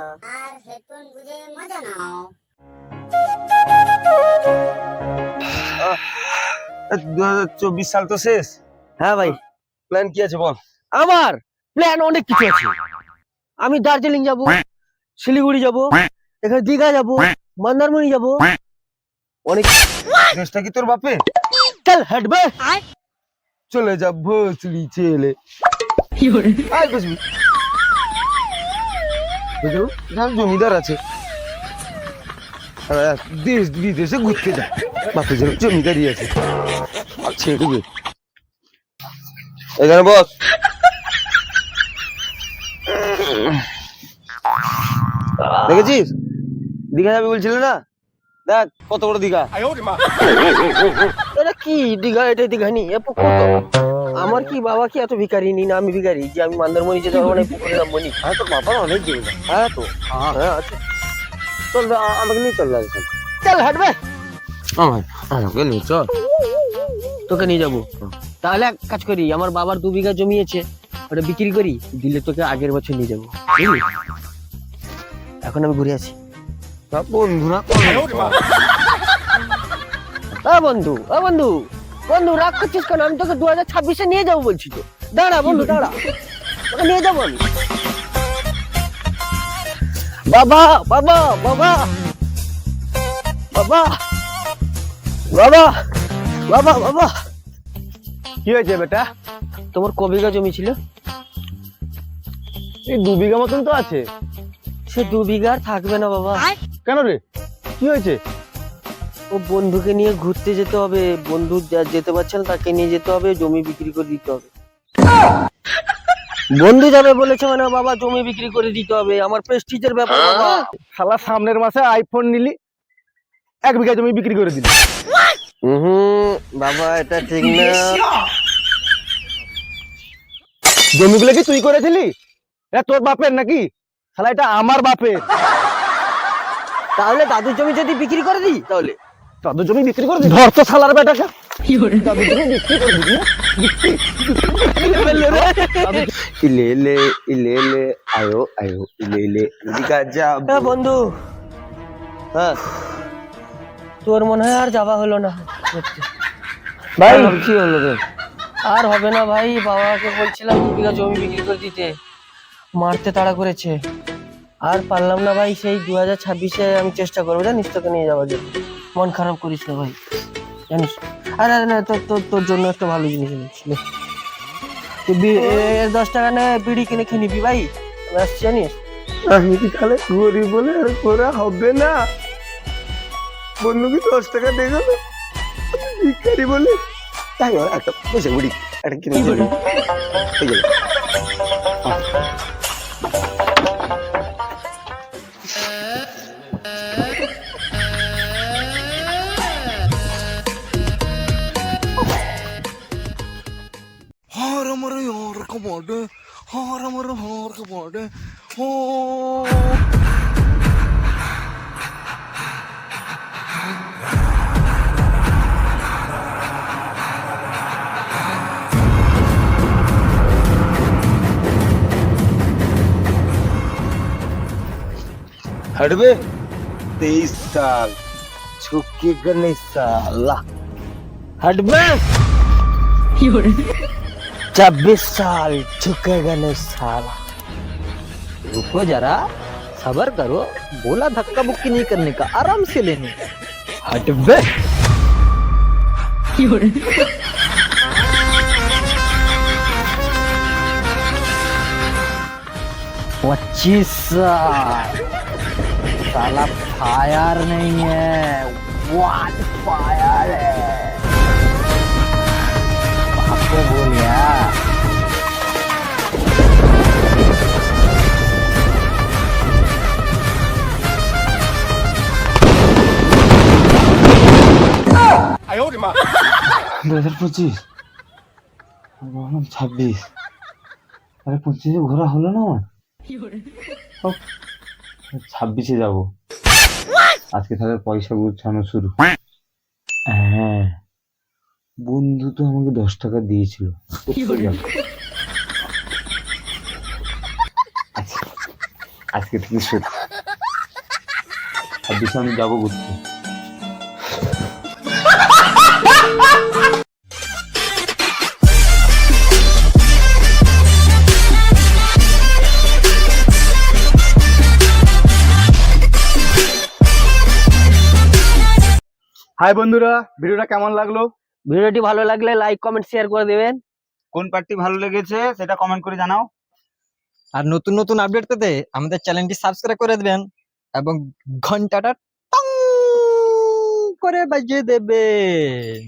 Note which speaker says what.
Speaker 1: আর headphone গুঁজে মজা নাও।
Speaker 2: 2024 সাল তো শেষ।
Speaker 3: হ্যাঁ ভাই,
Speaker 2: প্ল্যান কি আছে বল?
Speaker 3: আমার প্ল্যান অনেক কিছু আছে। আমি দার্জিলিং যাব, শিলিগুড়ি যাব, এখানে দীঘা যাব, মন্দারমণি যাব, অনেক।
Speaker 2: দেশটা কি তোর বাপে?
Speaker 3: চল হাঁটবে।
Speaker 2: চলে যা ভোসড়ি ছেলে। আয় বসবি। বুঝলো, এখানে জমিদার আছে। দেশ বিদেশে ঘুরতে যা, বাপে যেন জমিদারি আছে। আর ছেড়ে দেবে এখানে বস। দেখেছিস দীঘা যাবি বলছিল না, দেখ কত বড় দীঘা।
Speaker 3: এটা কি দীঘা? এটা দীঘা নি, এ পুকুর তো। আমার কি বাবা কি এত ভিখারি নি না আমি ভিখারি যে আমি মন্দারমণি যেতে পারবো না, পুকুরে নামবো নি?
Speaker 2: হ্যাঁ তোর বাবার অনেক জমিদার।
Speaker 3: হ্যাঁ তো,
Speaker 2: হ্যাঁ আচ্ছা চল আমাকে নিয়ে চল রাজস্থান।
Speaker 3: চল হাঁটবে।
Speaker 2: আমাকে নিয়ে চল।
Speaker 3: তোকে নিয়ে যাবো। তাহলে এক কাজ করি, আমার বাবার 2 বিঘা জমি আছে, ওটা বিক্রি করি, দিলে তোকে আগের বছর নিয়ে যাবো, বুঝলি? এখন আমি ঘুরে আছি।
Speaker 2: বন্ধুরা
Speaker 3: বন্ধু বন্ধু বন্ধু রাগ করছিস কেন? আমি তোকে 2026-এ নিয়ে যাবো বলছি তো। দাঁড়া বন্ধু দাঁড়া, তোকে নিয়ে যাবো আমি। বাবা বাবা বাবা বাবা বাবা বাবা বাবা,
Speaker 2: কি হয়েছে বেটা?
Speaker 3: তোমার ক বিঘা জমি ছিল?
Speaker 2: এই 2 বিঘা মতন তো আছে।
Speaker 3: সে 2 বিঘা আর থাকবে না বাবা।
Speaker 2: কেন রে, কি হয়েছে?
Speaker 3: ও বন্ধুকে নিয়ে ঘুরতে যেতে হবে, বন্ধু যেতে পারছে না, তাকে নিয়ে যেতে হবে, জমি বিক্রি করে দিতে হবে। বন্ধু যাবে বলেছে মানে বাবা জমি বিক্রি করে দিতে হবে, আমার প্রেস্টিজের ব্যাপার বাবা।
Speaker 2: শালা সামনের মাসে আইফোন নিলি, 1 বিঘা জমি বিক্রি করে দিলি।
Speaker 3: বাবা এটা ঠিক না।
Speaker 2: জমিগুলো কি তুই করেছিলি? এটা তোর বাপের নাকি? শালা এটা আমার বাপের।
Speaker 3: তাহলে দাদুর জমি যদি বিক্রি করে দিই তাহলে?
Speaker 2: দাদুর জমি বিক্রি করে দিলি? ধর তো শালার বেটাকে। দাদুর জমি বিক্রি করে দিবি না? ইলে ইলে আয়ো আয়ো ইলে দীঘা যাব।
Speaker 3: বন্ধু,
Speaker 2: হ্যাঁ
Speaker 3: তোর মনে হয় আর যাওয়া হলো না।
Speaker 2: ভাই কি হলো রে?
Speaker 3: আর হবে না ভাই, বাবাকে বলছিলাম 2 বিঘা জমি বিক্রি করে দিতে, মারতে তাড়া করেছে, আর পারলাম না ভাই। সেই 2026-এ আমি চেষ্টা করবো জানিস তোকে নিয়ে যাওয়ার জন্য। মন খারাপ করিস না ভাই, জানিস। আরে না, তোর জন্য একটা ভালো জিনিস এনেছি। তুই 10 টাকা নে, বিড়ি কিনে খেয়ে নিবি ভাই, আমি আসছি জানিস।
Speaker 2: আমি কি তাহলে গরিব বলে আর করা হবে না? বন্ধু কি 10 টাকা দিয়ে গেল, ভিখারি বলে? তাই একটা পয়সা গুড়ি একটা কিনে দিবি। এই গেল। हटबे 23 साल झुकेगा नहीं साला।
Speaker 3: हटबे 26 साल झुकेगा नहीं साला। रुको जरा, सबर करो, बोला धक्का मुक्की नहीं करने का, आराम से लेने। हटबे 25 साल, साला फायर नहीं है, वाट फायर है। आपको बोल गया।
Speaker 2: आयो रे माँ। 2025 বললাম 26, আরে 25-এ ঘোরা হলো না আমার। 26-এ যাবো। আজকে তাহলে পয়সা গুছানো শুরু। হ্যাঁ, বন্ধু তো আমাকে 10 টাকা দিয়েছিল। আচ্ছা
Speaker 4: আজকে থেকে শুরু 26 আমি যাবো ঘুরতে।
Speaker 2: হাই বন্ধুরা, ভিডিওটা কেমন লাগলো?
Speaker 3: ভিডিওটি ভালো লাগলে লাইক কমেন্ট শেয়ার করে দেবেন।
Speaker 4: কোন পার্টটি ভালো লেগেছে সেটা কমেন্ট করে জানাও।
Speaker 5: আর নতুন নতুন আপডেট পেতে আমাদের চ্যানেলটি সাবস্ক্রাইব করে দেবেন এবং ঘন্টাটা টং করে বাজিয়ে দেবেন।